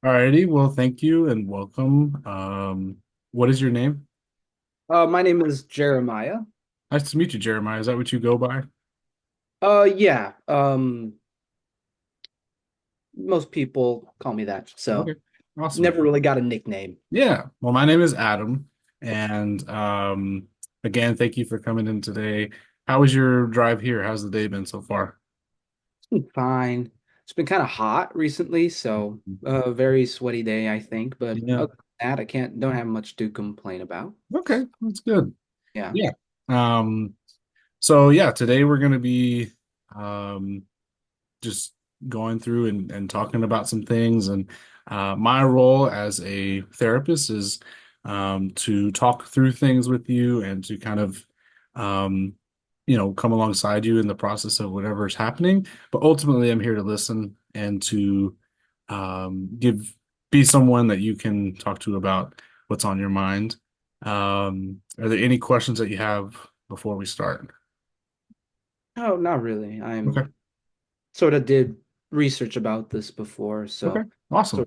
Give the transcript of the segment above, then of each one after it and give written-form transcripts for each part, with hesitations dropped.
Alrighty, well, thank you and welcome. What is your name? My name is Jeremiah. Nice to meet you, Jeremiah. Is that what you go by? Yeah. Most people call me that, Okay, so awesome. never really got a nickname. Yeah, well, my name is Adam, and again, thank you for coming in today. How was your drive here? How's the day been so far? It's been fine. It's been kind of hot recently, so a very sweaty day, I think. But Yeah, other than that, I don't have much to complain about. okay, that's good. Yeah. Yeah. Um, so yeah, today we're gonna be um just going through and talking about some things. And my role as a therapist is to talk through things with you and to kind of, um, come alongside you in the process of whatever is happening. But ultimately, I'm here to listen and to give be someone that you can talk to about what's on your mind. Are there any questions that you have before we start? Oh, not really. Okay. I'm sort of did research about this before, Okay. so Awesome.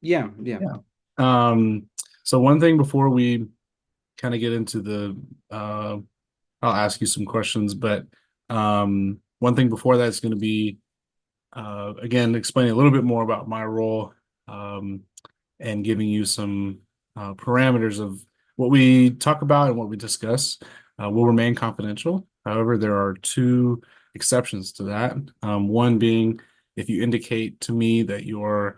yeah, yeah. Yeah. Um, so one thing before we kind of get into I'll ask you some questions, but one thing before that is going to be, again, explaining a little bit more about my role, um, and giving you some parameters of what we talk about and what we discuss. Will remain confidential. However, there are two exceptions to that. One being if you indicate to me that you're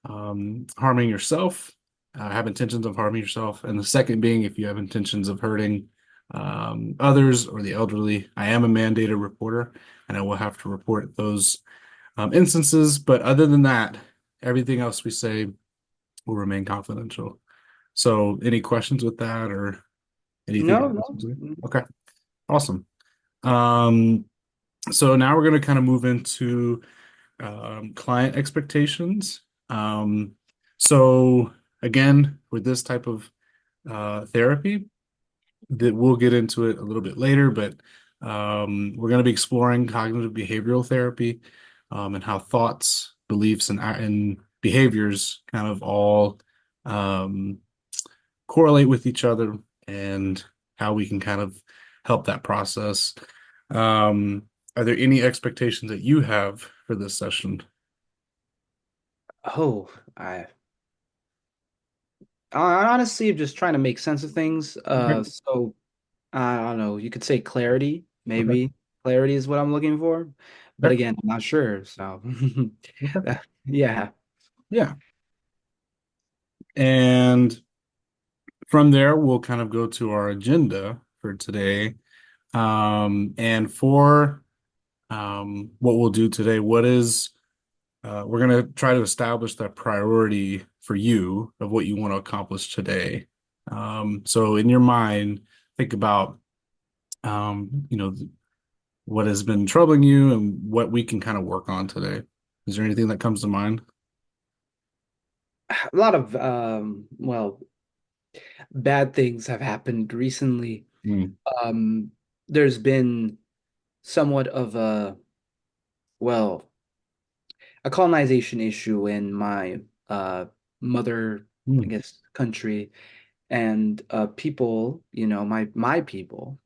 harming yourself, have intentions of harming yourself, and the second being if you have intentions of hurting others or the elderly. I am a mandated reporter, and I will have to report those instances. But other than that, everything else we say will remain confidential. So, any questions with that or anything No, else? no. Okay, awesome. Um, so now we're going to kind of move into client expectations. Um, so again, with this type of therapy, that we'll get into it a little bit later, but we're going to be exploring cognitive behavioral therapy, and how thoughts, beliefs, and behaviors kind of all um, correlate with each other and how we can kind of help that process. Um, are there any expectations that you have for this session? Oh, I honestly am just trying to make sense of things. Okay. So I don't know. You could say clarity, Okay. maybe. Clarity is what I'm looking for. But Okay. again, I'm not sure. So Okay. yeah. Yeah. And from there, we'll kind of go to our agenda for today. And for what we'll do today, we're going to try to establish that priority for you of what you want to accomplish today. So in your mind, think about, um, you know, what has been troubling you and what we can kind of work on today. Is there anything that comes to mind? A lot of bad things have happened recently. Mm, Um there's been somewhat of well, a colonization issue in my mother, I mm, guess, country. And people, my people,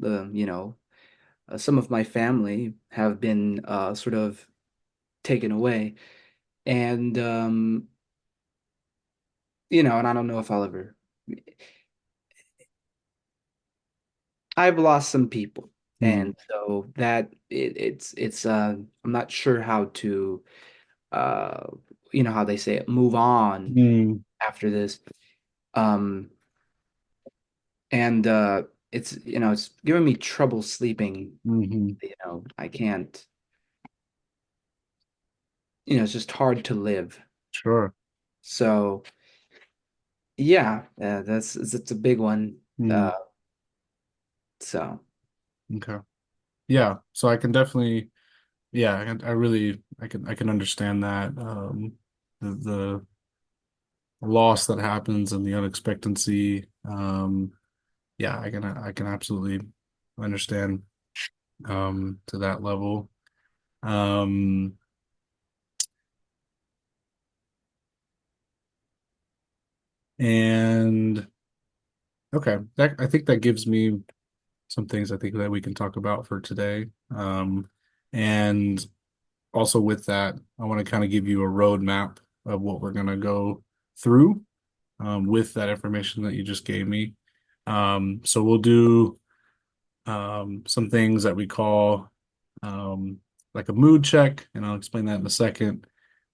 some of my family have been sort of taken away. And and I don't know if I'll ever I've lost some people. mm, And so that it's I'm not sure how to uh how they say it, move on mm, after this. Um and it's giving me trouble sleeping. mhm. I can't, it's just hard to live. Sure. So yeah, that's it's a big one. Mm, So okay. Yeah. So I can definitely, yeah, I can understand that. The loss that happens and the unexpectancy. Yeah, I can absolutely understand to that level. Um, And okay, that I think that gives me some things I think that we can talk about for today. And also with that, I want to kind of give you a roadmap of what we're going to go through with that information that you just gave me. So we'll do some things that we call um, like a mood check, and I'll explain that in a second.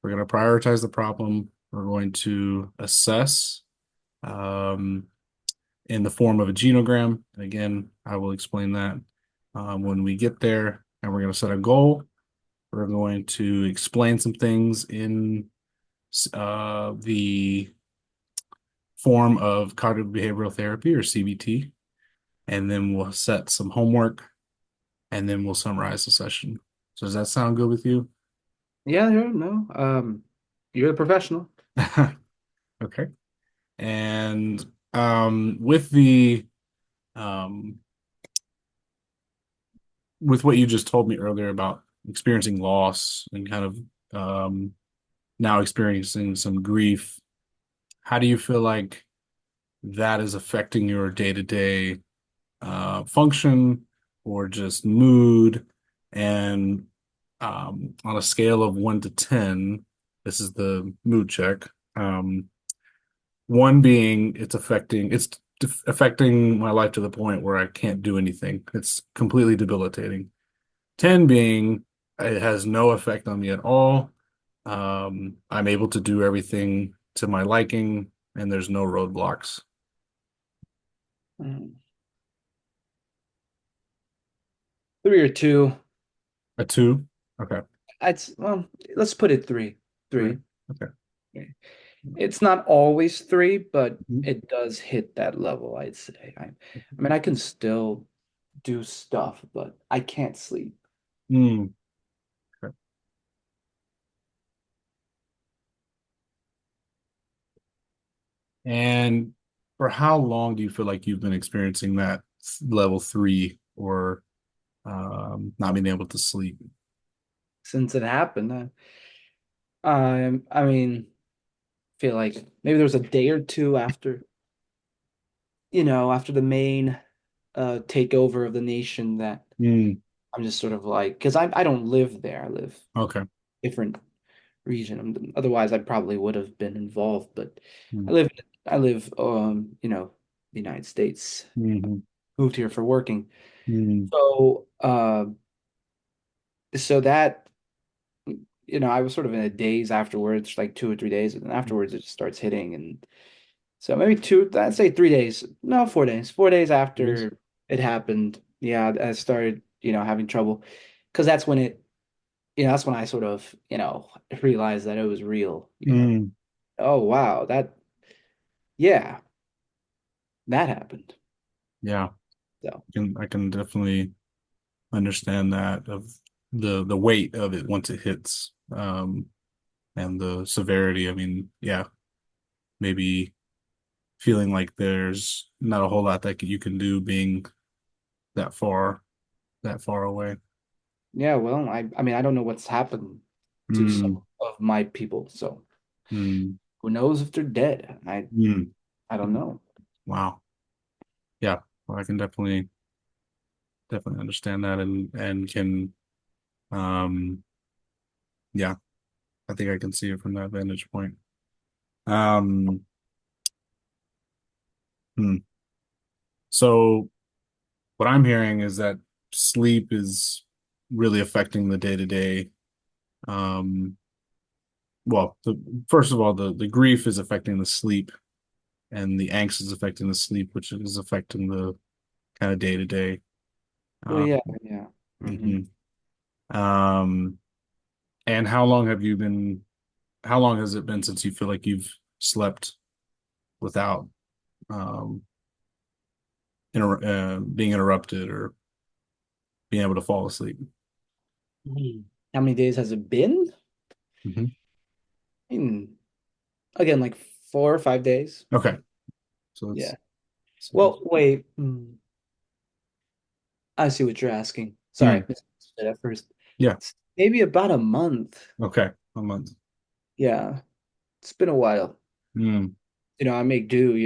We're going to prioritize the problem. We're going to assess um, in the form of a genogram. And again, I will explain that when we get there. And we're going to set a goal. We're going to explain some things in the form of cognitive behavioral therapy or CBT. And then we'll set some homework and then we'll summarize the session. So does that sound good with you? Yeah, yeah, no. You're a professional. Okay. And with the um, with what you just told me earlier about experiencing loss and kind of now experiencing some grief, how do you feel like that is affecting your day-to-day function or just mood? And on a scale of 1 to 10, this is the mood check. One being it's affecting my life to the point where I can't do anything. It's completely debilitating. 10 being it has no effect on me at all. I'm able to do everything to my liking, and there's no roadblocks. Mm. 3 or 2. A two? Okay. Well, let's put it three. Three. Three. Okay. Okay. It's not always 3, but Mhm. it does hit that level, I'd say. I mean, I can still do stuff, but I can't sleep. Mm, okay. And for how long do you feel like you've been experiencing that level three or not being able to sleep? Since it happened, I mean, feel like maybe there was a day or two after, after the main takeover of the nation that Mm, I'm just sort of like, because I don't live there. I live okay. different region. Otherwise, I probably would have been involved. But I Mm, live, I live, the United States. mhm, Moved here for working. mm, So that, I was sort of in a daze afterwards, like 2 or 3 days, and then afterwards it just starts hitting. And so maybe I'd say 3 days. No, 4 days. 4 days it is. after it happened, yeah, I started, having trouble. Because that's when I sort of, realized that it was real. Mm, Oh, wow, yeah, that happened. yeah, So, I can definitely understand that of the weight of it once it hits, and the severity. I mean, yeah, maybe feeling like there's not a whole lot that you can do being that far that far away. yeah, well, I mean, I don't know what's happened to some Mm, of my people. So, mm, who knows if they're dead? mm. I don't know. Wow. Yeah. Well, I can definitely understand that and can yeah, I think I can see it from that vantage point. Um hmm. So what I'm hearing is that sleep is really affecting the day to day. Um well, first of all, the grief is affecting the sleep and the angst is affecting the sleep, which is affecting the kind of day to day. Well, Uh, yeah, yeah. mhm. Um, and how long has it been since you feel like you've slept without um, being interrupted or being able to fall asleep? How many days has it been? Hmm. Hmm, Again, like 4 or 5 days. Okay, so Yeah. it's Well, wait. I see what you're asking. Sorry, mm, misunderstood at first. yeah, It's maybe about a month. okay, a month. Yeah, it's been a while. Mm. I make do,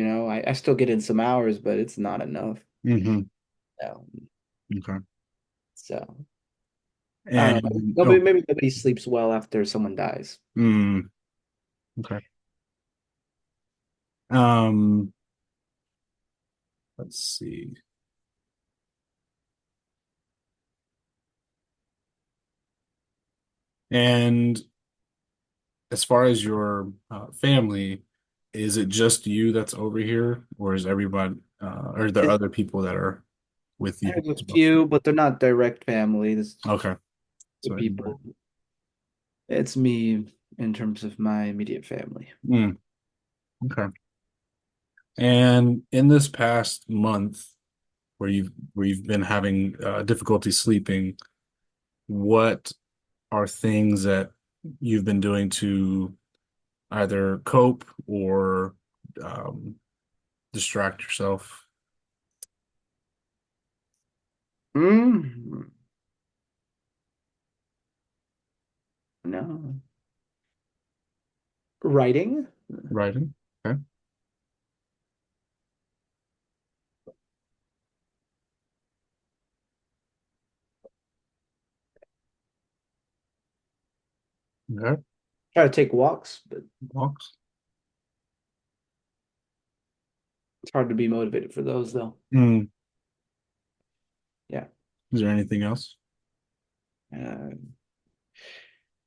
I still get in some hours, but it's not enough. Hmm. So, Okay. so I don't know. And Nobody, oh, maybe nobody sleeps well after someone dies. mm, okay. Um, let's see. And as far as your family, is it just you that's over here, or is everybody, or are there It, other people that are with you there's a as well? few, but they're not direct family. There's Okay. the So anyway. people. It's me in terms of my immediate family. Mm, okay. And in this past month, where you've been having difficulty sleeping, what are things that you've been doing to either cope or um, distract yourself? Mm, no. Writing? Writing. Okay. Okay. Try to take walks, but Walks. it's hard to be motivated for those, though. Mm. Yeah. Is there anything else? Uh,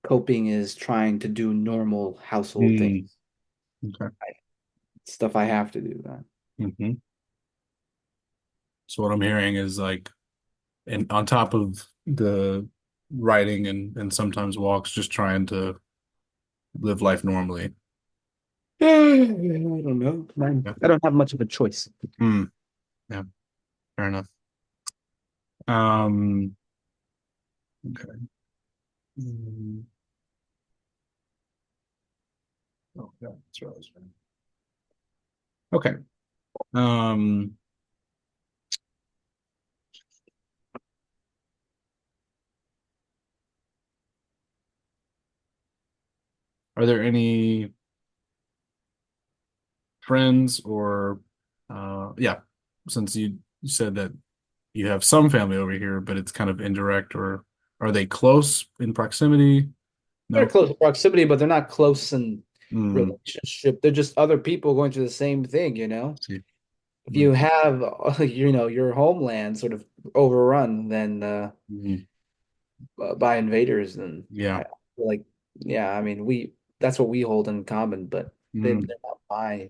Coping is trying to do normal household things, Mm. Okay. stuff I have to do. Hmm. So what I'm hearing is like, and on top of the writing and sometimes walks, just trying to live life normally. I don't know. Yeah. I don't have much of a choice. Mm. Yeah. Fair enough. Um, okay. Mm. Oh, yeah, that's what I was trying. Okay. Um, are there any friends or yeah, since you said that you have some family over here, but it's kind of indirect, or are they close in proximity? They're No. close in proximity, but they're not close in Mm, relationship. They're just other people going through the same thing. see. If Mm, you have, your homeland sort of overrun, then mm, by invaders, then yeah. I feel like, yeah, I mean, that's what we hold in common, but Mm, they're not my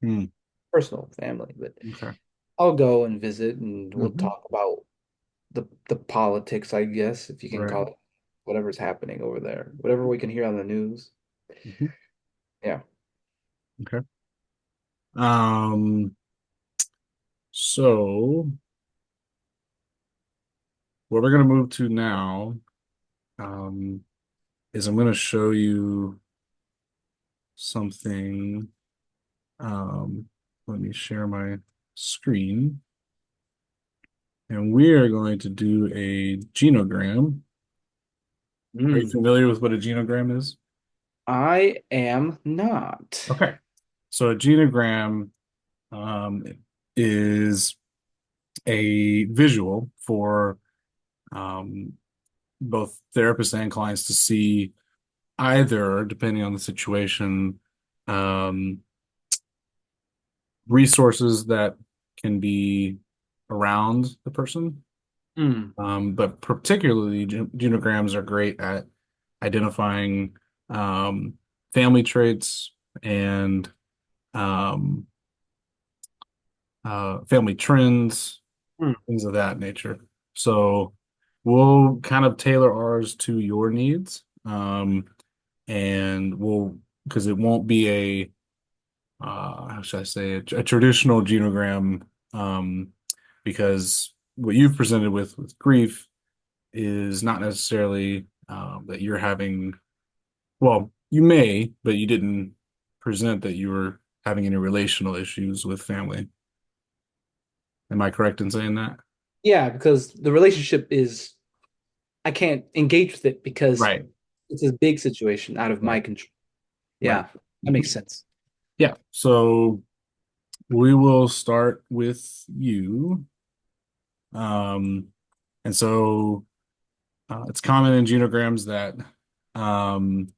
mm, personal family. But okay. I'll go and visit, and we'll Hmm. talk about the politics, I guess, if you can Right. call it, whatever's happening over there, whatever we can hear on the news. Hmm. Yeah. Okay. Um, so what we're gonna move to now, um, is I'm gonna show you something. Let me share my screen. And we are going to do a genogram. Are you Mm. familiar with what a genogram is? I am not. Okay. So a genogram um, is a visual for um, both therapists and clients to see either, depending on the situation, um, resources that can be around the person. Mm. But particularly, genograms are great at identifying um, family traits and um, family trends, Mm. things of that nature. So we'll kind of tailor ours to your needs, and because it won't be how should I say, a traditional genogram, because what you've presented with grief is not necessarily that you're having, well, you may, but you didn't present that you were having any relational issues with family. Am I correct in saying that? Yeah, because the relationship is, I can't engage with it because Right. it's a big situation out of my Right. control. Right. Yeah, that makes sense. Yeah. So we will start with you. Um, and so it's common in genograms that um,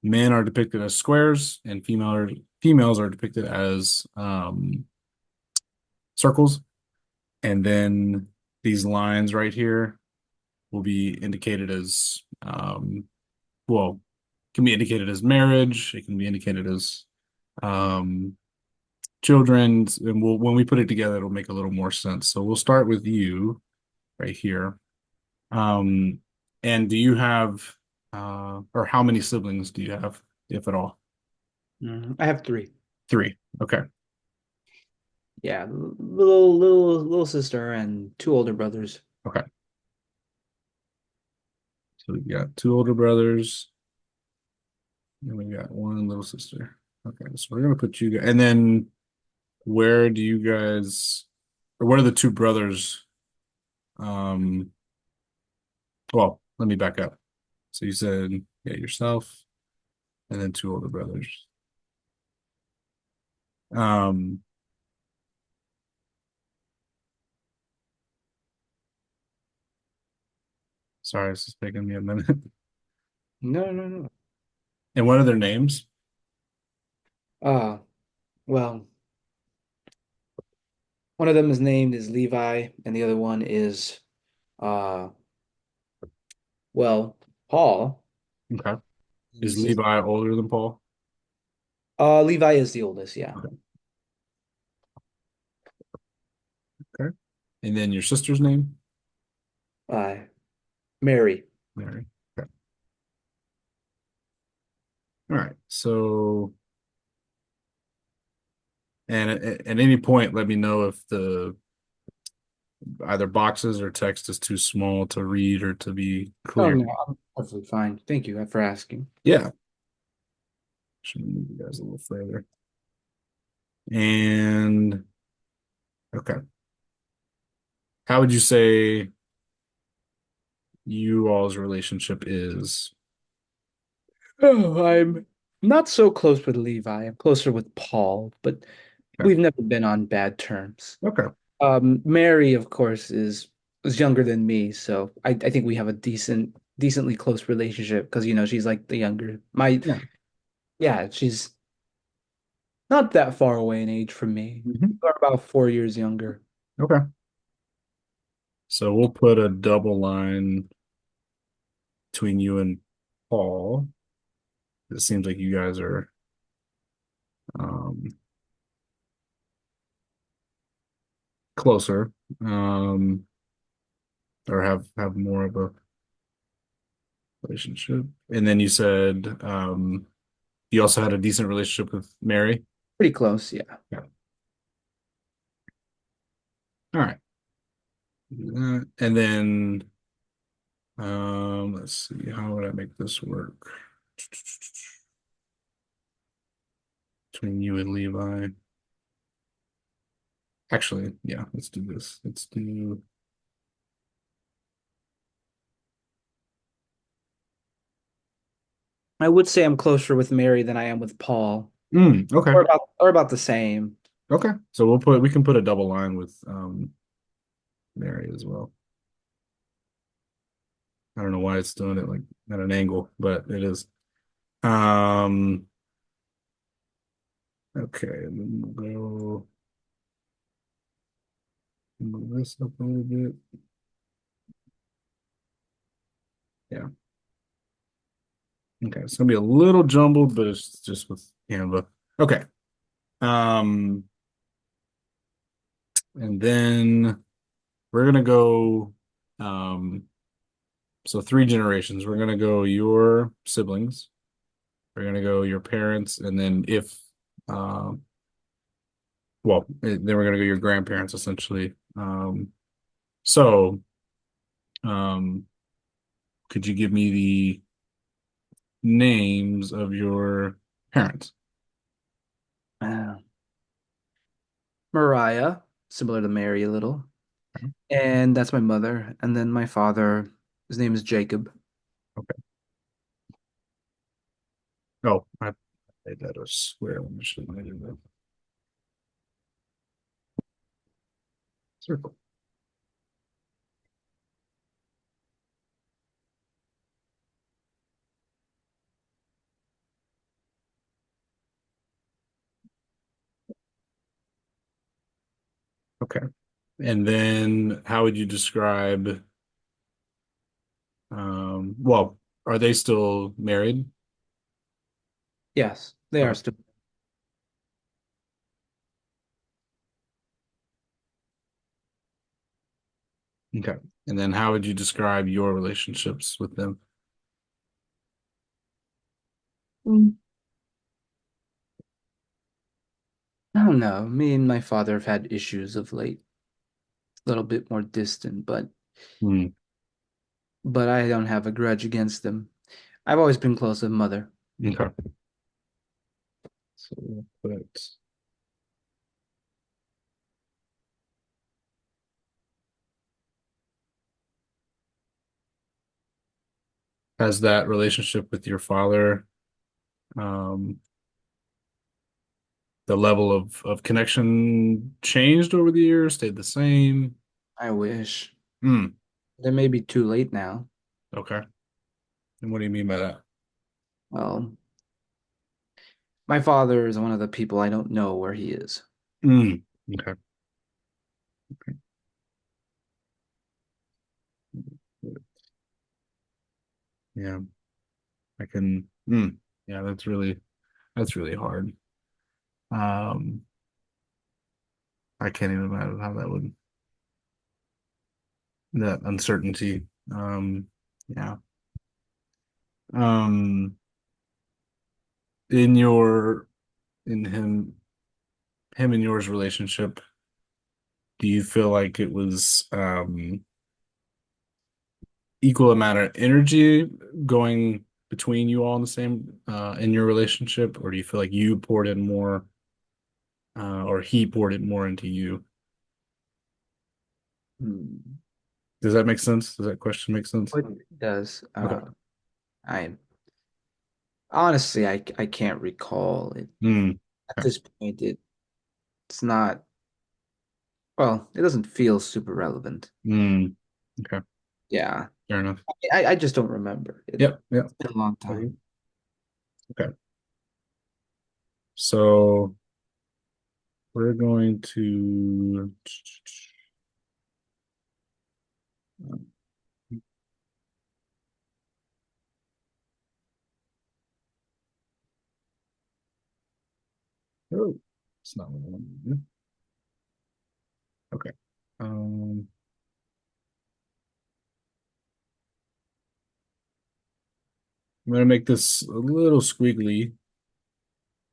men are depicted as squares and females are depicted as circles. And then these lines right here will be indicated as well, can be indicated as marriage. It can be indicated as um, children, and when we put it together, it'll make a little more sense. So we'll start with you right here. Um, and do you have, or how many siblings do you have, if at all? I have three. Three. Okay. Yeah, little sister and two older brothers. Okay. So we got two older brothers, and we got one little sister. Okay, so we're gonna put you, and then where do you guys, or what are the two brothers? Um, well, let me back up. So you said, yeah, yourself, and then two older brothers. Um, sorry, this is taking me a minute. No, no, no. And what are their names? Uh, well, one of them is named is Levi, and the other one is uh, well, Paul. Okay. Is He's just Levi older than Paul? Levi is the oldest, yeah. Okay. Okay. And then your sister's name? Uh, Mary. Mary. Okay. All right. So, and at any point, let me know if the either boxes or text is too small to read or to be Oh clear. no, I'm perfectly fine. Thank you for asking. Yeah. Should move you guys a little further. And okay. How would you say you all's relationship is? Oh, I'm not so close with Levi. I'm closer with Paul, but Okay. we've never been on bad terms. Okay. Mary, of course, is younger than me, so I think we have a decently close relationship because she's like the younger. My Yeah. Yeah, she's not that far away in age from me. Mhm. We're about 4 years younger. Okay. So we'll put a double line between you and Paul. It seems like you guys are um, closer, or have more of a relationship. And then you said you also had a decent relationship with Mary. Pretty close, yeah. Yeah. All right. And then let's see, how would I make this work between you and Levi? Actually, yeah, let's do this. Let's do I would say I'm closer with Mary than I am with Paul, okay. or about the same. Okay. So we can put a double line with Mary as well. I don't know why it's doing it like at an angle, but it is. Um, okay, and then we'll go move this up a little bit. Yeah. Okay, it's gonna be a little jumbled, but it's just with Canva. Okay. Um, and then we're gonna go so three generations. We're gonna go your siblings, we're gonna go your parents, and then if then we're gonna go your grandparents essentially. So um could you give me the names of your parents? Uh, Mariah, similar to Mary a little. And that's my mother. And then my father, his name is Jacob. Okay. Oh, Made that a square. I should have made it a circle. Okay. And then how would you describe, well, are they still married? Yes, they are Okay. still. Okay. And then how would you describe your relationships with them? Mm. I don't know. Me and my father have had issues of late, a little bit more distant, Hmm. but I don't have a grudge against them. I've always been close with mother. Okay. So we'll put, has that relationship with your father, um, the level of connection changed over the years, stayed the same? I wish. Hmm. It may be too late now. Okay. And what do you mean by that? Well, my father is one of the people I don't know where he is. Hmm. Okay. Yeah. I can. Hmm. Yeah, that's really hard. Um, I can't even imagine how that would that uncertainty. Yeah. Um, in your in him and yours relationship, do you feel like it was equal amount of energy going between you all in the same in your relationship, or do you feel like you poured in more or he poured it more into you? Hmm. Does that make sense? Does that question make sense? What does Okay. I honestly I can't recall it Mm, at okay. this point. It's not well. It doesn't feel super relevant. Mm, okay. Yeah, Fair enough. I just don't remember. Yep. Yep. It's been a long Okay. time. So we're going to. Oh, it's not what I want to do. Okay. Um, I'm gonna make this a little squiggly,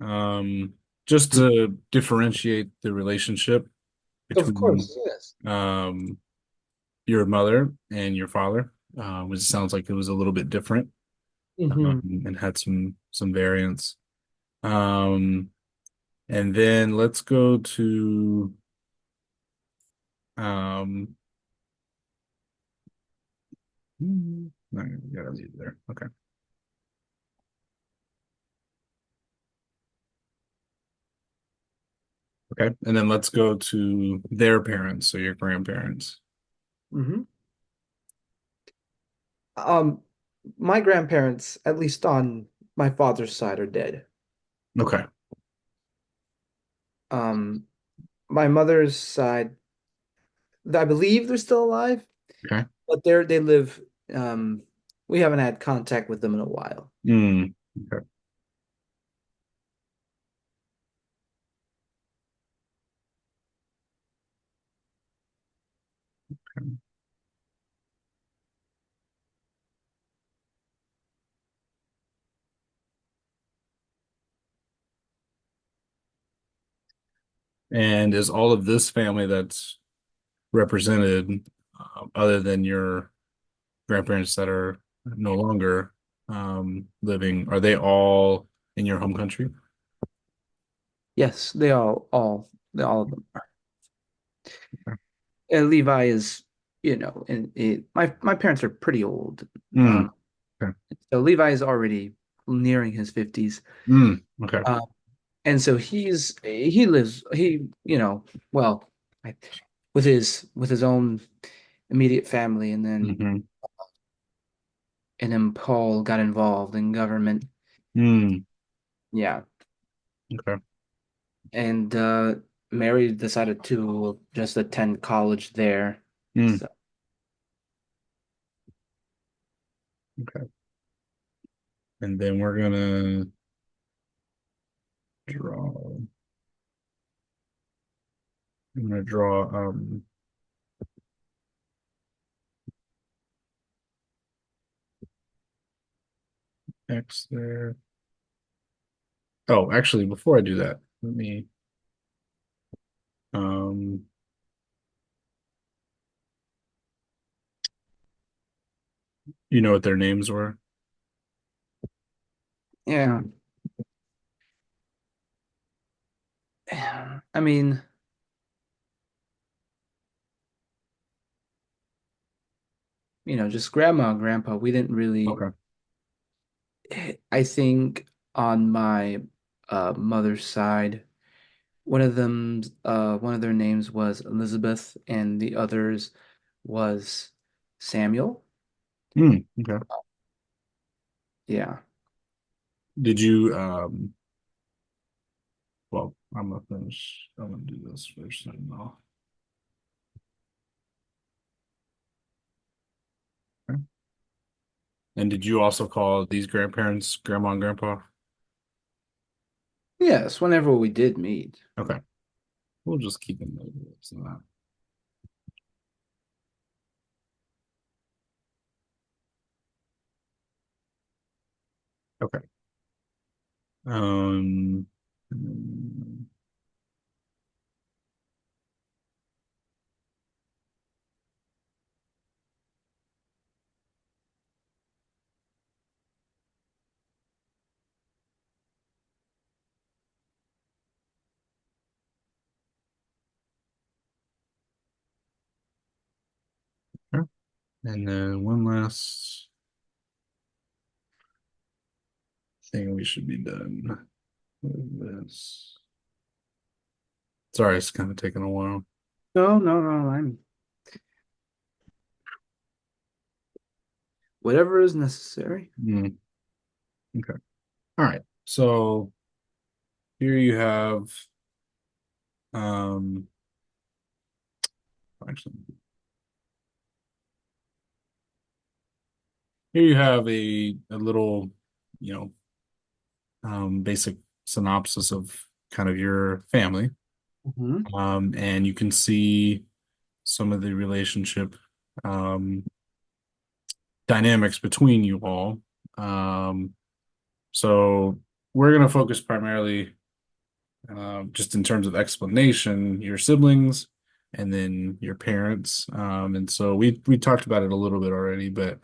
um, just to differentiate the relationship Of between course, yes. um your mother and your father, which sounds like it was a little bit different, Hmm. and had some variance. Um, and then let's go to um. No, yeah, that's it there. Okay. Okay. And then let's go to their parents, so your grandparents. Hmm. Um, my grandparents, at least on my father's side, are dead. Okay. Um, my mother's side, I believe they're still alive, Okay. but they live. Um, we haven't had contact with them in a while. Mm, okay. And is all of this family that's represented, other than your grandparents that are no longer living, are they all in your home country? Yes, all of them are. Okay. And Levi is, and my parents are pretty old. Mm, Um, okay. so Levi is already nearing his 50s. Mm, Okay. Uh, and so he lives well, I, with his own immediate family, Hmm. and then Paul got involved in government. Mm. Yeah, Okay. and Mary decided to just attend college there. Mm. So Okay. And then we're gonna draw. I'm gonna draw X there. Oh, actually, before I do that, let me um you know what their names were? yeah, I mean, just grandma and grandpa. We didn't really. Okay. I think on my mother's side, one of their names was Elizabeth, and the others was Samuel. Mm. Okay. Yeah. Did you well, I'm gonna finish. I'm gonna do this first and I'll okay. And did you also call these grandparents grandma and grandpa? Yes, whenever we did meet. Okay. We'll just keep in note of this and that. Okay. Um, mm, okay. And then one last thing we should be done with this. Sorry, it's kind of taking a while. No, no, no. I'm whatever is necessary. Mm, okay. All right. So here you have um actually here you have a little, you know, basic synopsis of kind of your family. Hmm. And you can see some of the relationship um dynamics between you all. Um, so we're gonna focus primarily just in terms of explanation, your siblings and then your parents. And so we talked about it a little bit already, but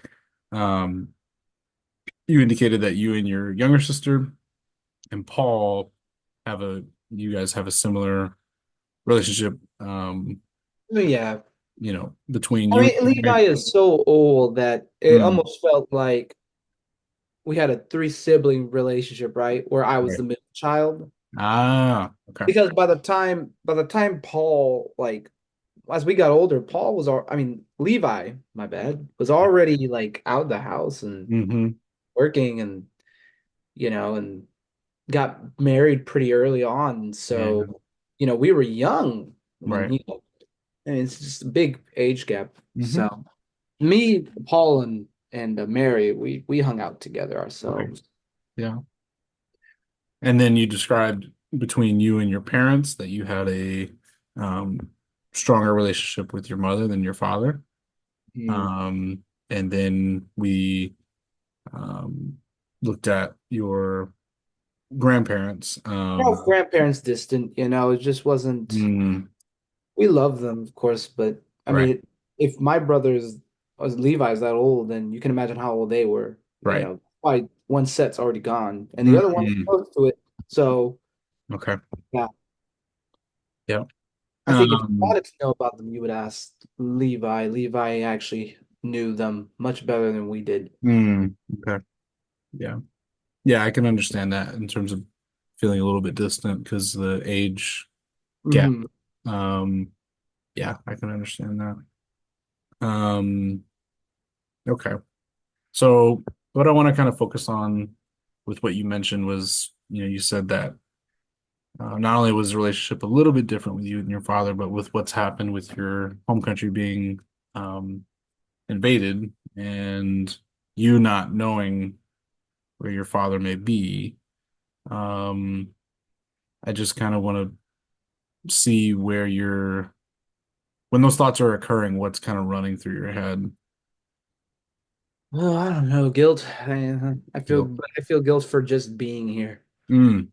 um, you indicated that you and your younger sister and Paul have a you guys have a similar relationship. Yeah. Between I you. mean, Levi is so old that it Mm, almost felt like we had a three sibling relationship, right? Where I was right. the middle child. Ah, okay. Because by the time Paul, like, as we got older, I mean, Levi, my bad, was already like out of the house and Hmm. working, and got married pretty early on. Yeah, So, we were young when right. and it's just a big age gap. Hmm. So me, Paul, and Mary, we hung out together Okay. ourselves. Yeah. And then you described between you and your parents that you had a um, stronger relationship with your mother than your father. Mm. And then we um, looked at your grandparents. Grandparents distant, it just wasn't. Mm, We love them, of course, but I right, mean, if my brothers was Levi's that old, then you can imagine how old they were. right. Probably one set's already gone, and the other one's Mhm. close to it. So Okay. yeah, Yeah. I think if you Um, wanted to know about them, you would ask Levi. Levi actually knew them much better than we did. okay. Yeah. Yeah, I can understand that in terms of feeling a little bit distant because the age gap. Hmm. Um, yeah, I can understand that. Um, okay. So what I want to kind of focus on with what you mentioned was, you said that not only was the relationship a little bit different with you and your father, but with what's happened with your home country being um, invaded and you not knowing where your father may be. Um, I just kind of want to see when those thoughts are occurring, what's kind of running through your head. Well, I don't know, guilt. Guilt. I feel guilt for just being here. Mm,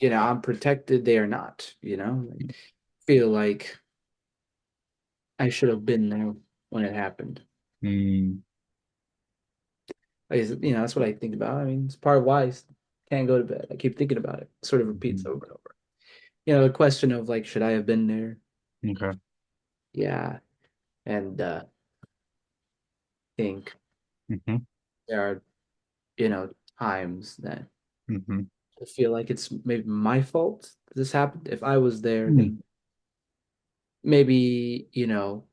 I'm protected, they are not, I feel like I should have been there when it happened. mm, That's what I think about. I mean, it's part of why I can't go to bed. I keep thinking about it. It sort of repeats mhm. over and over. The question of like, should I have been there? Okay. Yeah. And think Hmm. there are, times that Hmm. I feel like it's maybe my fault that this happened. If I was there, Mm, then maybe, no,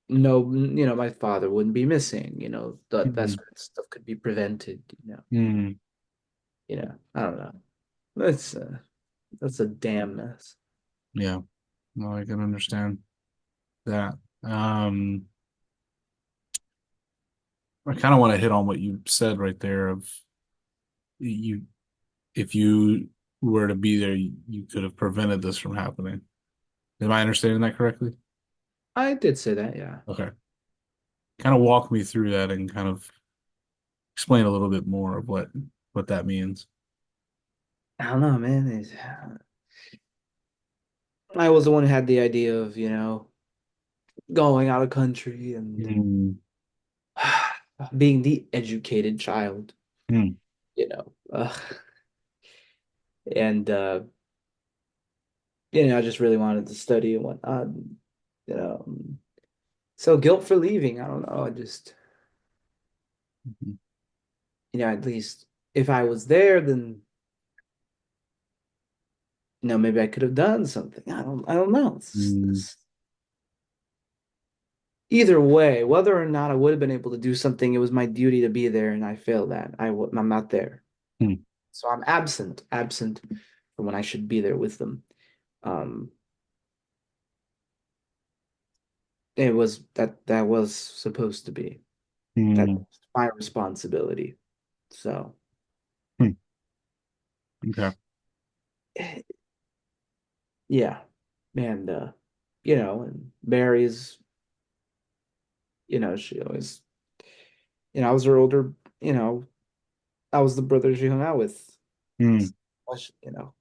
my father wouldn't be missing, that mm, sort of stuff could be prevented, mm. I don't know. That's that's a damn mess. Yeah. No, I can understand that. Um, I kind of want to hit on what you said right there of you, if you were to be there, you could have prevented this from happening. Am I understanding that correctly? I did say that, yeah. Okay. Kind of walk me through that and kind of explain a little bit more of what that means. I don't know, man. I was the one who had the idea of, going out of country and Mm, being the educated child, mm, you know. And I just really wanted to study and whatnot. You know, so guilt for leaving, I don't know. I just, mhm, at least if I was there, then maybe I could have done something. I don't know. mm, Either way, whether or not I would have been able to do something, it was my duty to be there, and I failed that. I'm not there, mm, so I'm absent from when I should be there with them. Um, that was supposed to be that's mm, my responsibility. So, mm. Okay. yeah, and and Mary's, she always, I was her older, I was the brother she hung out with. Mm, You know,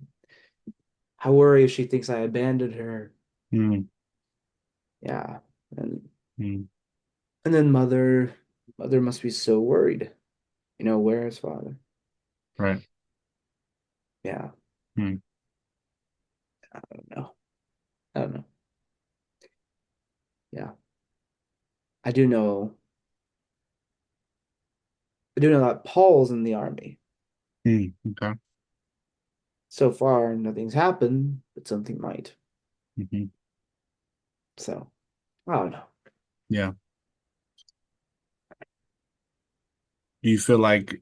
I worry if she thinks I abandoned her. mm, Yeah. And mm. then mother must be so worried. Where is father? Right. Yeah. Mm, I don't know. I don't know. Yeah. I do know I do know that Paul's in the army. okay. So far nothing's happened, but something might. Hmm. So I don't know. Yeah. Do you feel like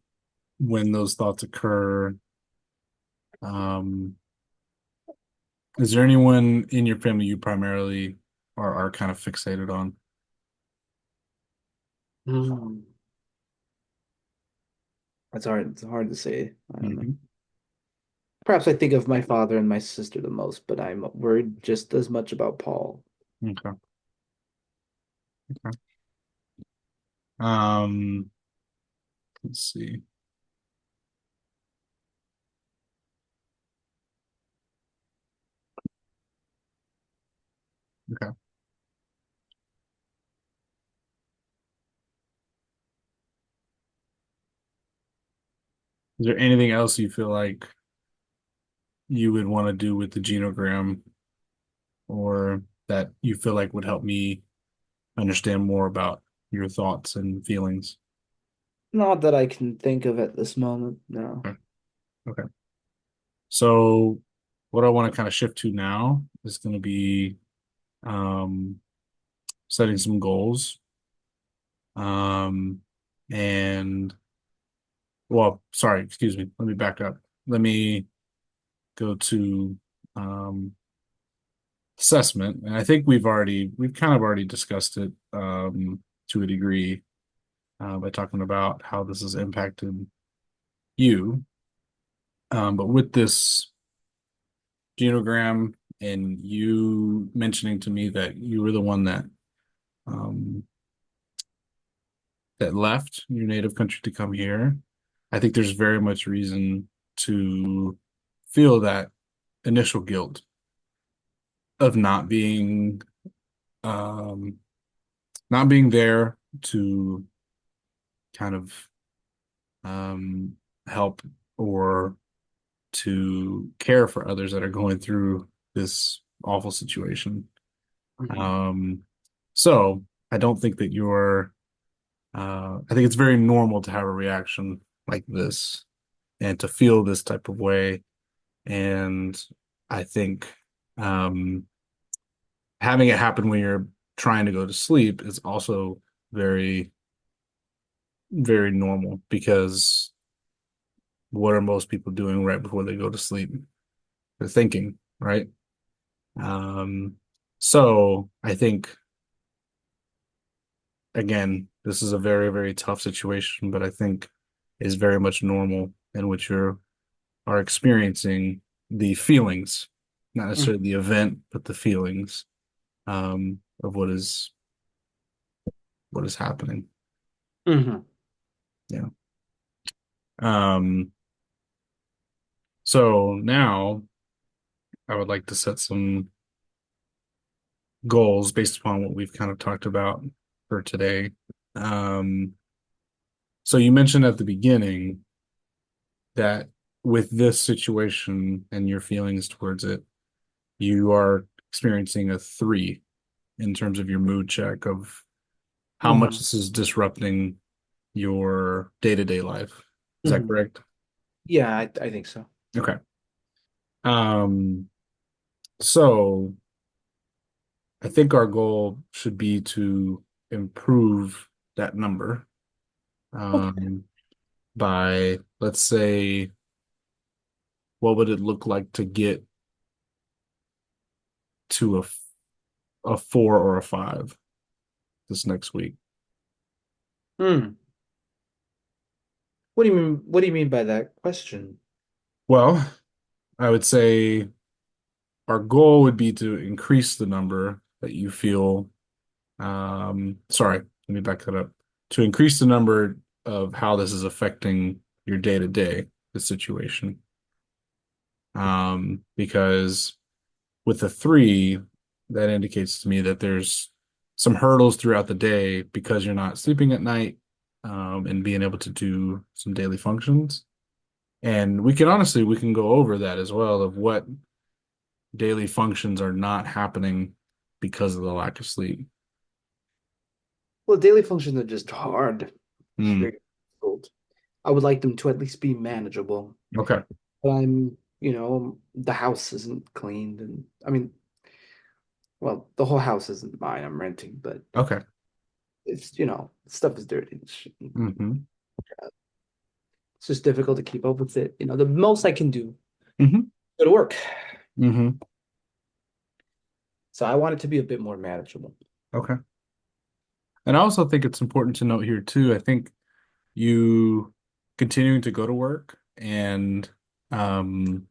when those thoughts occur, um, is there anyone in your family you primarily are kind of fixated on? Hmm. That's hard. It's hard to say. I don't know. Hmm. Perhaps I think of my father and my sister the most, but I'm worried just as much about Paul. Okay. Okay. Um, let's see. Okay. Is there anything else you feel like you would want to do with the genogram or that you feel like would help me understand more about your thoughts and feelings? Not that I can think of at this moment. No. Okay. Okay. So what I want to kind of shift to now is going to be um, setting some goals. Um, and well, sorry, excuse me. Let me back up. Let me go to um, assessment. And I think we've kind of already discussed it to a degree by talking about how this has impacted you. But with this genogram and you mentioning to me that you were the one um, that left your native country to come here, I think there's very much reason to feel that initial guilt of um, not being there to kind of um, help or to care for others that are going through this awful situation. Mhm. Um, so I don't think that I think it's very normal to have a reaction like this and to feel this type of way. And I think um, having it happen when you're trying to go to sleep is also very, very normal because what are most people doing right before they go to sleep? They're thinking, right? Um, so I think again, this is a very, very tough situation, but I think is very much normal in which you are experiencing the feelings, not necessarily the event, but the feelings of what is happening. Mhm. Yeah. Um, so now I would like to set some goals based upon what we've kind of talked about for today. Um, so you mentioned at the beginning that with this situation and your feelings towards it, you are experiencing a three in terms of your mood check of how much Mhm. this is disrupting your day-to-day life. Is that Mhm. correct? Yeah, I think so. Okay. Um, so I think our goal should be to improve that number Okay. um, by, let's say, what would it look like to get to a four or a five this next week? Hmm. What do you mean? What do you mean by that question? Well, I would say our goal would be to increase the number that you feel. Sorry, let me back that up. To increase the number of how this is affecting your day to day, the situation. Because with the three, that indicates to me that there's some hurdles throughout the day because you're not sleeping at night, and being able to do some daily functions. And we can go over that as well of what daily functions are not happening because of the lack of sleep. Well, daily functions are just hard. It's Mm, very difficult. I would like them to at least be manageable. okay. But the house isn't cleaned, and I mean, well, the whole house isn't mine. I'm renting, but Okay. it's stuff is dirty. Hmm. It's just difficult to keep up with it. The most I can do, Hmm. go to work. Hmm. So I want it to be a bit more manageable. Okay. And I also think it's important to note here too. I think you continuing to go to work and um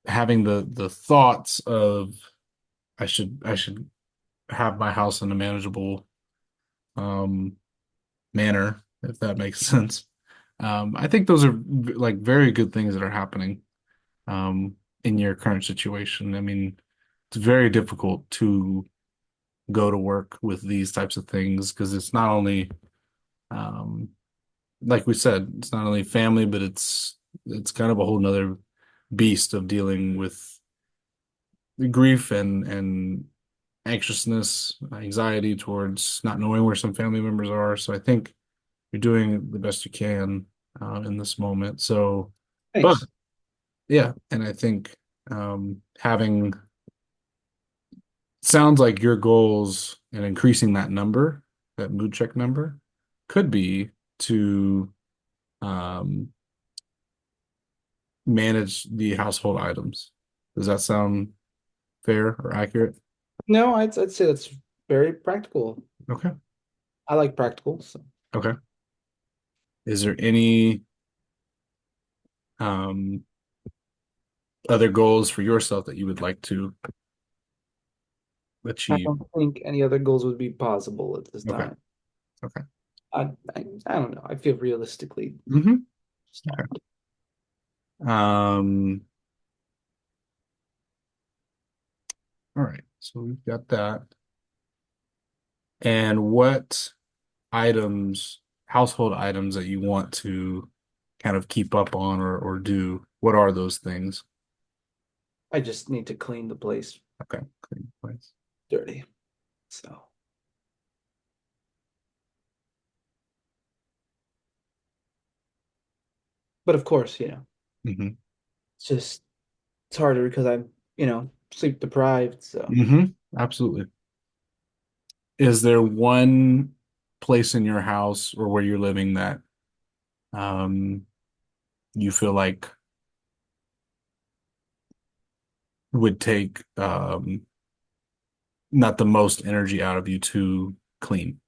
having the thoughts of I should have my house in a manageable um manner, if that makes sense. I think those are like very good things that are happening in your current situation. I mean, it's very difficult to go to work with these types of things because it's not only um like we said, it's not only family, but it's kind of a whole nother beast of dealing with grief and anxiousness, anxiety towards not knowing where some family members are. So I think you're doing the best you can in this moment. So, but Thanks. Yeah, and I think having sounds like your goals and increasing that number, that mood check number, could be to um, manage the household items. Does that sound fair or accurate? No, I'd say that's very practical. Okay. I like practical, so Okay. Is there any um, other goals for yourself that you would like to I achieve? don't think any other goals would be possible at this Okay. time. Okay. I don't know. I feel realistically Hmm. just not. Okay. Um, all right. So we've got that. And what items, household items that you want to kind of keep up on or do, what are those things? I just need to clean the place Okay. Clean place. dirty. So, but of course, Hmm. it's just it's harder because I'm, sleep deprived. So Hmm. Absolutely. Is there one place in your house or where you're living that um you feel like would take not the most energy out of you to clean?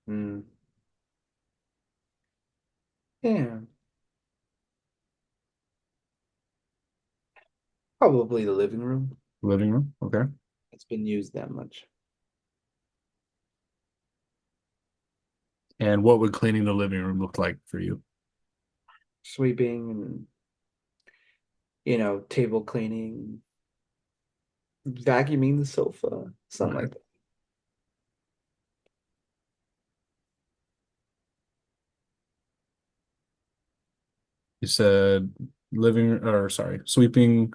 mm, yeah, probably the living room. Living room? Okay. It's been used that much. And what would cleaning the living room look like for you? Sweeping and, table cleaning, vacuuming the sofa, something Okay. like that. You said living or sorry, sweeping,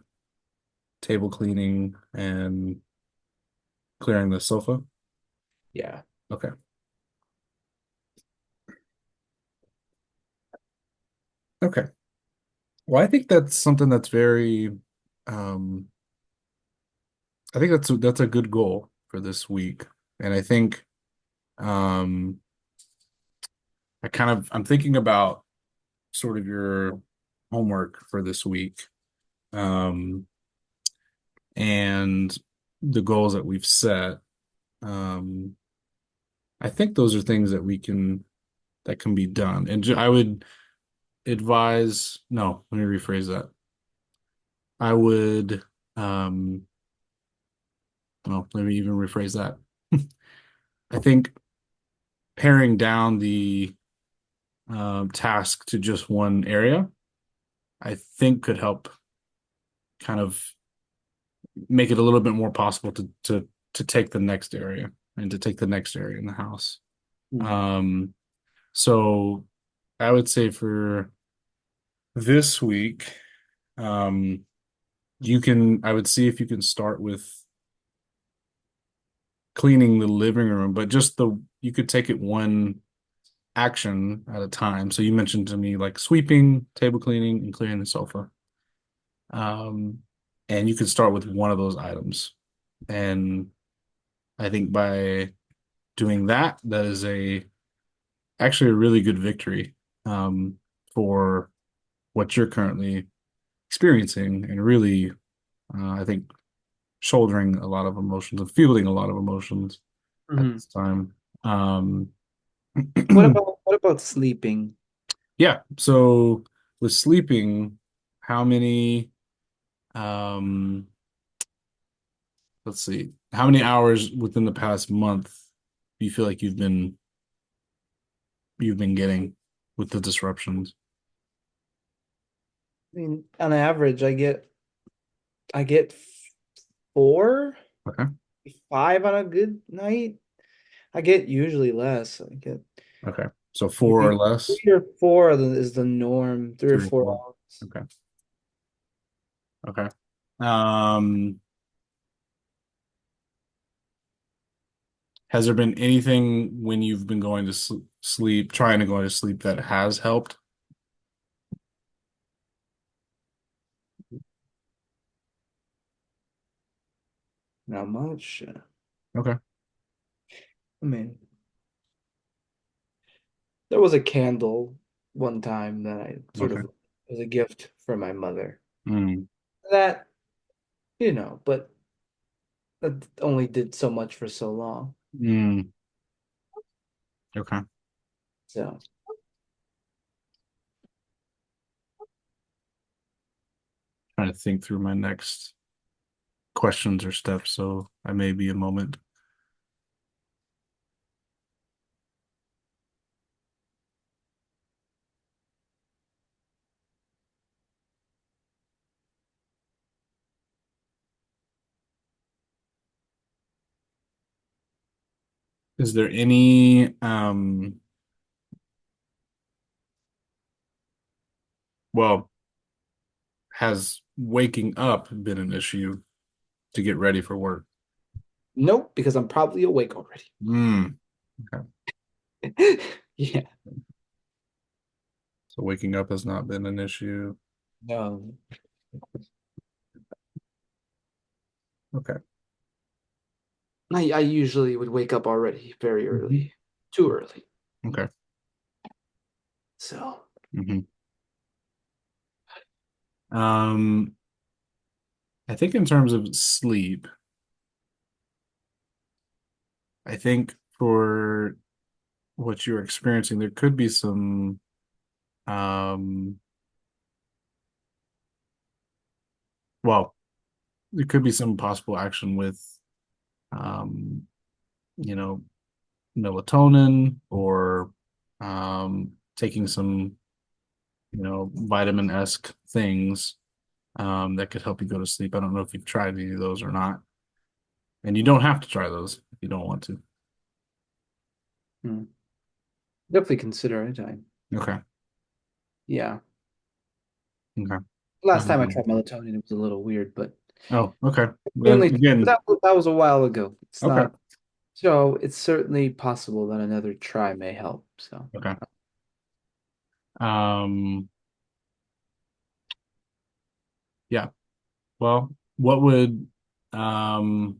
table cleaning, and clearing the sofa. Yeah. Okay. Okay. Well, I think that's something that's very um I think that's a good goal for this week. And I think um I'm thinking about sort of your homework for this week. Um and the goals that we've set. Um I think those are things that can be done. And I would advise, no, let me rephrase that. I would, um, well, let me even rephrase that. I think paring down the task to just one area, I think could help kind of make it a little bit more possible to take the next area and to take the next area in the house. Mm. Um, so I would say for this week, um, I would see if you can start with cleaning the living room, but you could take it one action at a time. So you mentioned to me like sweeping, table cleaning, and clearing the sofa. Um, and you could start with one of those items. And I think by doing that, that is actually a really good victory for what you're currently experiencing and really I think shouldering a lot of emotions and fielding a lot of emotions at Mhm. this time. Um, What about sleeping? yeah. So with sleeping, how many, um, let's see, how many hours within the past month do you feel like you've been getting with the disruptions? I mean, on average, I get 4, Okay. 5 on a good night. I get usually less. I get Okay. So four or maybe less, 3 or 4 is the norm. Three or three or four four. hours. Okay. Okay. Um, has there been anything when you've been going to sleep, trying to go to sleep that has helped? Not much. Okay. I mean, there was a candle one time that I sort Okay. of was a gift from my mother. Mm, That, but that only did so much for so long. mm, okay. So, Trying to think through my next questions or steps, so I may be a moment. Is there any well, has waking up been an issue to get ready for work? nope, because I'm probably awake already. Mm, okay. Yeah. So waking up has not been an issue. No. Okay. I usually would wake up already very Hmm. early, too early. Okay. So, Hmm. Um, I think in terms of sleep, I think for what you're experiencing, there could be some um well, there could be some possible action with um, you know, melatonin or taking some, vitamin-esque things that could help you go to sleep. I don't know if you've tried any of those or not. And you don't have to try those if you don't want to. hmm, definitely consider it. Okay. Yeah. Okay. Last time I Um, tried melatonin, it was a little weird, but oh, okay. Then certainly again, that was a while ago. It's okay. not so it's certainly possible that another try may help. So, Okay. Um, yeah. Well, what would um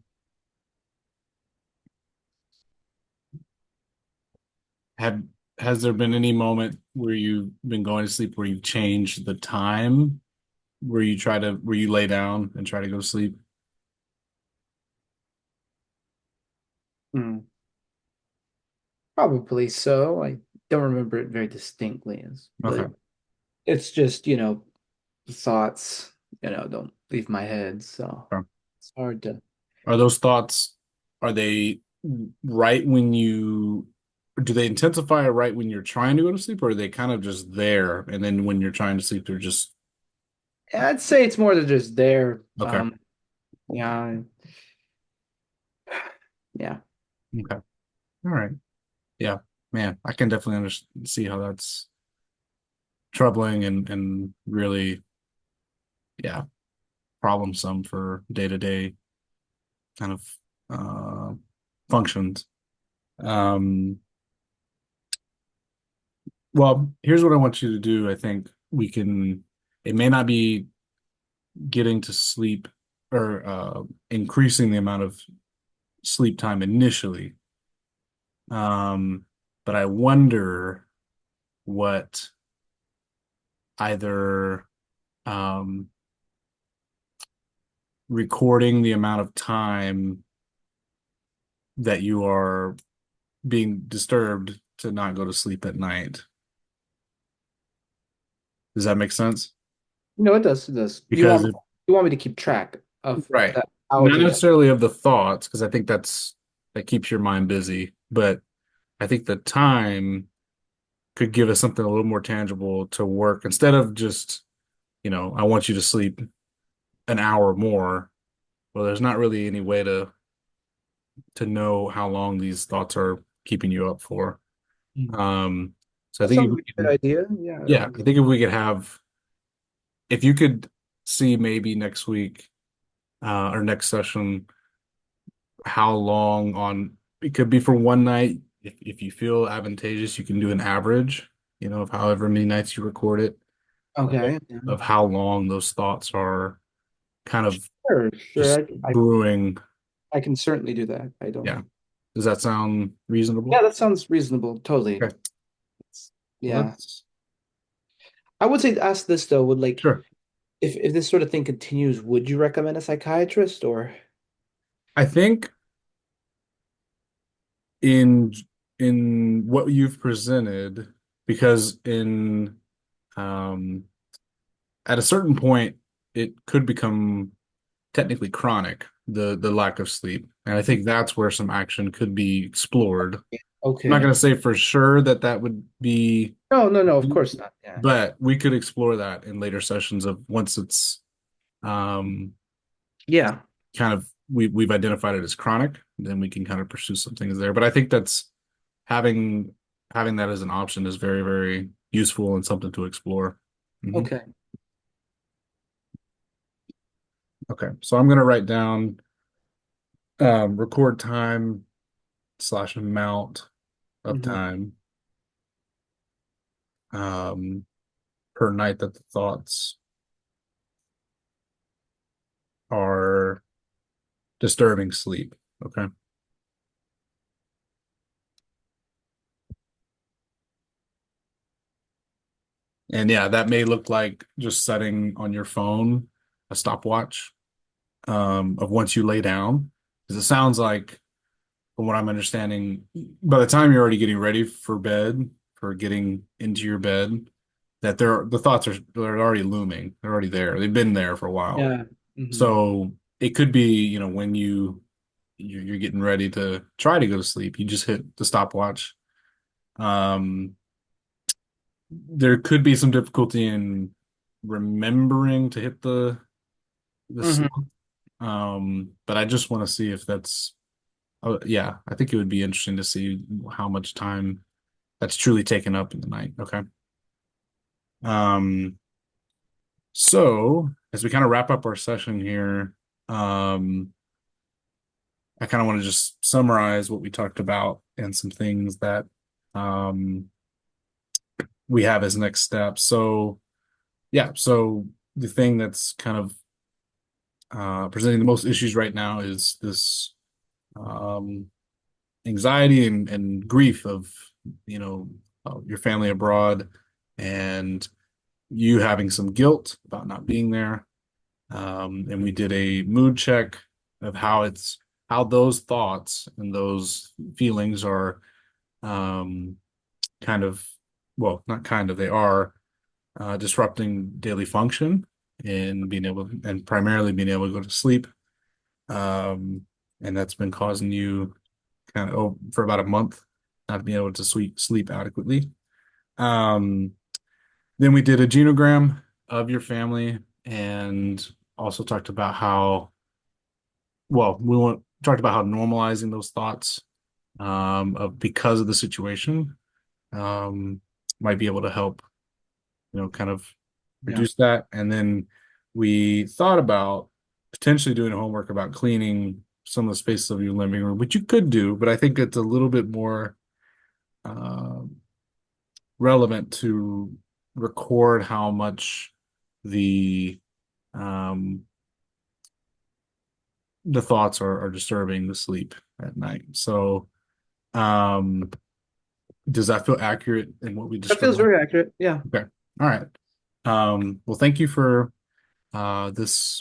have has there been any moment where you've been going to sleep where you've changed the time where you lay down and try to go to sleep? hmm, probably so. I don't remember it very distinctly, Okay. but it's just, thoughts, don't leave my head. So Okay. it's hard to. Are those thoughts, are they right when you, do they intensify right when you're trying to go to sleep, or are they kind of just there and then when you're trying to sleep, they're just I'd say it's more than just there. okay. Yeah, yeah. Okay. All right. Yeah. Man, I can definitely see how that's troubling and really, yeah, problemsome for day to day kind of uh functions. Um, well, here's what I want you to do. I think we can, it may not be getting to sleep or increasing the amount of sleep time initially. But I wonder what either um, recording the amount of time that you are being disturbed to not go to sleep at night. Does that make sense? No, it does. It does. Because if, You want me to keep track of right, that how not to that. necessarily of the thoughts, because I think that keeps your mind busy, but I think the time could give us something a little more tangible to work instead of just, I want you to sleep an hour more. Well, there's not really any way to know how long these thoughts are keeping you up for. Hmm. Um, so I That think if sounds we like a good can, idea. Yeah. yeah, I think if we could have, if you could see maybe next week, or next session, how long on, it could be for one night. If you feel advantageous, you can do an average, of however many nights you record it, Okay. of how long those thoughts are kind of Sure. Sure. just I brewing. I can certainly do that. I Yeah. don't. Does that sound Yeah, reasonable? that sounds reasonable. Totally. Okay. Yeah. Let's I would say ask this though, would like sure. if this sort of thing continues, would you recommend a psychiatrist or I think in what you've presented, because in um at a certain point it could become technically chronic, the lack of sleep. And I think that's where some action could be explored. I'm not going okay. to say for sure that that would be, No, no, no, of course not. Yeah. but we could explore that in later sessions of once it's um Yeah. kind of we've identified it as chronic, then we can kind of pursue some things there. But I think that's having that as an option is very, very useful and something to explore. Mhm. Okay. Okay, so I'm going to write down record time slash amount of Hmm. time um, per night that the thoughts are disturbing sleep. Okay. And yeah, that may look like just setting on your phone a stopwatch of once you lay down. Because it sounds like, from what I'm understanding, by the time you're already getting ready for bed, for getting into your bed, that the thoughts they're already looming. They're already there. They've been there for a while. Yeah. Hmm. So it could be, when you're getting ready to try to go to sleep, you just hit the stopwatch. Um, there could be some difficulty in remembering to hit the Hmm. stop. But I just want to see if that's yeah, I think it would be interesting to see how much time that's truly taken up in the night. Okay. Um, so as we kind of wrap up our session here, um, I kind of want to just summarize what we talked about and some things that um we have as next steps. So yeah, so the thing that's kind of presenting the most issues right now is this um, anxiety and grief of your family abroad and you having some guilt about not being there. And we did a mood check of how those thoughts and those feelings are um, kind of, well, not kind of, they are disrupting daily function and primarily being able to go to sleep. Um, and that's been causing you kind of for about a month not being able to sleep adequately. Um, then we did a genogram of your family and also talked about how, well, talked about how normalizing those thoughts of because of the situation um, might be able to help kind of Yeah. reduce that. And then we thought about potentially doing homework about cleaning some of the spaces of your living room, which you could do, but I think it's a little bit more um relevant to record how much the um, the thoughts are disturbing the sleep at night. So, um, does that feel accurate in what we That feels described? very accurate. Yeah. Okay. All right. Well, thank you for this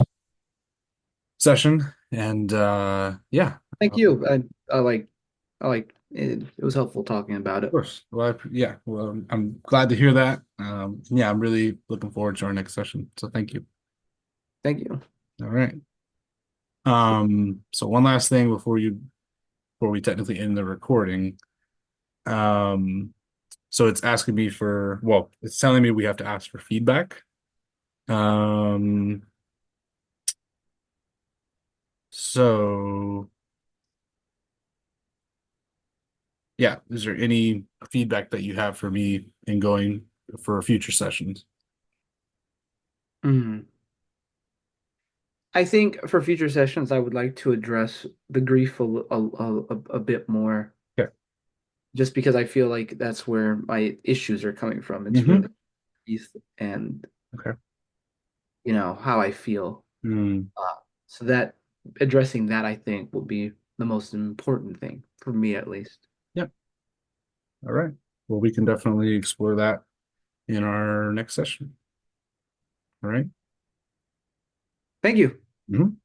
session. And yeah, Thank of you. I like it. It was helpful talking about it. course. Well, yeah, well, I'm glad to hear that. Yeah, I'm really looking forward to our next session. So thank you. Thank you. All right. So one last thing before we technically end the recording. Um, so it's asking me for, well, it's telling me we have to ask for feedback. Um, so yeah, is there any feedback that you have for me in going for future sessions? Mhm. I think for future sessions, I would like to address the grief a bit more, Okay. just because I feel like that's where my issues are coming from. It's Mm-hmm. really grief and Okay. how I feel. Mm, Uh, so that addressing that, I think, will be the most important thing for me, at least. Yeah. All right. Well, we can definitely explore that in our next session. All right. Thank you. Mhm.